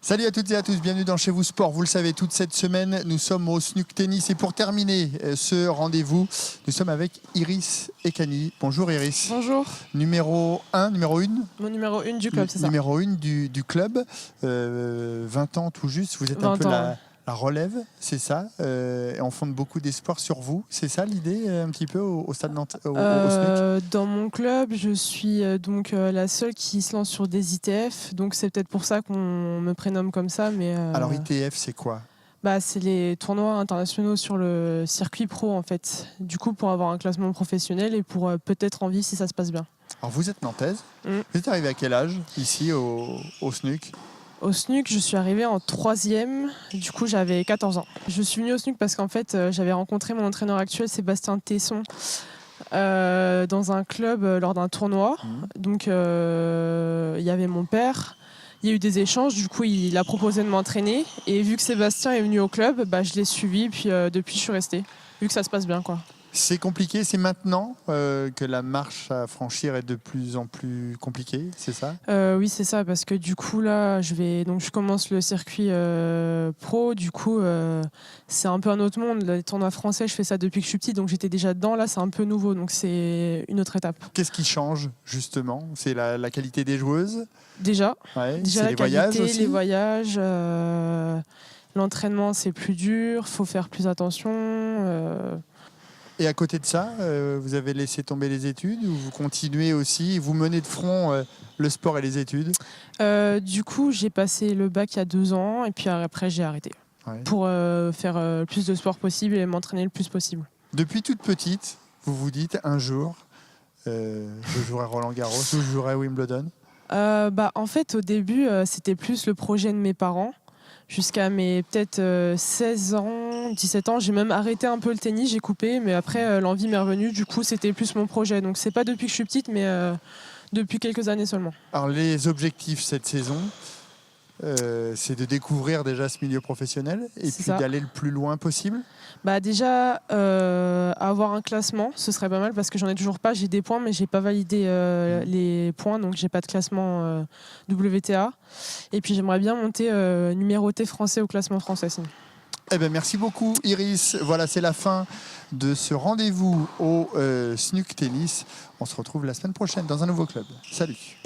Salut à toutes et à tous, bienvenue dans Chez vous Sport. Vous le savez, toute cette semaine, nous sommes au Snook Tennis. Et pour terminer ce rendez-vous, nous sommes avec Iris Ekani. Bonjour Iris. Bonjour. Numéro 1, numéro 1 Mon numéro 1 du club, c'est ça. Numéro 1 du club. 20 ans tout juste, vous êtes un peu la relève, c'est ça. Et on fonde beaucoup d'espoir sur vous. C'est ça l'idée un petit peu au Stade Nantes, au Snook? Dans mon club, je suis donc la seule qui se lance sur des ITF. Donc c'est peut-être pour ça qu'on me prénomme comme ça. Mais, Alors ITF, c'est quoi? C'est les tournois internationaux sur le circuit pro en fait. Du coup, pour avoir un classement professionnel et pour peut-être en vivre si ça se passe bien. Alors vous êtes nantaise. Vous êtes arrivée à quel âge ici au Snook? Au Snook, je suis arrivée en 3e, du coup j'avais 14 ans. Je suis venue au Snook parce qu'en fait j'avais rencontré mon entraîneur actuel, Sébastien Tesson, dans un club lors d'un tournoi. Donc il y avait mon père, il y a eu des échanges, du coup il a proposé de m'entraîner. Et vu que Sébastien est venu au club, je l'ai suivi, puis depuis je suis restée, vu que ça se passe bien, quoi. C'est compliqué, c'est maintenant que la marche à franchir est de plus en plus compliquée, c'est ça? Oui, c'est ça, parce que du coup là, je commence le circuit pro. Du coup, c'est un peu un autre monde. Les tournois français, je fais ça depuis que je suis petite, donc j'étais déjà dedans. Là, c'est un peu nouveau, donc c'est une autre étape. Qu'est-ce qui change justement? C'est la qualité des joueuses? Déjà la qualité, voyages aussi. Les voyages, l'entraînement, c'est plus dur. Faut faire plus attention. Et à côté de ça, vous avez laissé tomber les études ou vous continuez aussi, vous menez de front le sport et les études? Du coup, j'ai passé le bac il y a 2 ans et puis après j'ai arrêté pour faire le plus de sport possible et m'entraîner le plus possible. Depuis toute petite, vous vous dites un jour, je jouerai Roland-Garros ou je jouerai Wimbledon? En fait, au début, c'était plus le projet de mes parents. Jusqu'à mes peut-être 16 ans, 17 ans, j'ai même arrêté un peu le tennis, j'ai coupé, mais après l'envie m'est revenue, du coup c'était plus mon projet. Donc c'est pas depuis que je suis petite, mais depuis quelques années seulement. Alors les objectifs cette saison, c'est de découvrir déjà ce milieu professionnel et puis d'aller le plus loin possible? Déjà, avoir un classement, ce serait pas mal parce que j'en ai toujours pas. J'ai des points, mais j'ai pas validé les points, donc j'ai pas de classement WTA. Et puis j'aimerais bien monter numéroté français au classement français. Merci beaucoup Iris. Voilà, c'est la fin de ce rendez-vous au Snook Tennis. On se retrouve la semaine prochaine dans un nouveau club. Salut.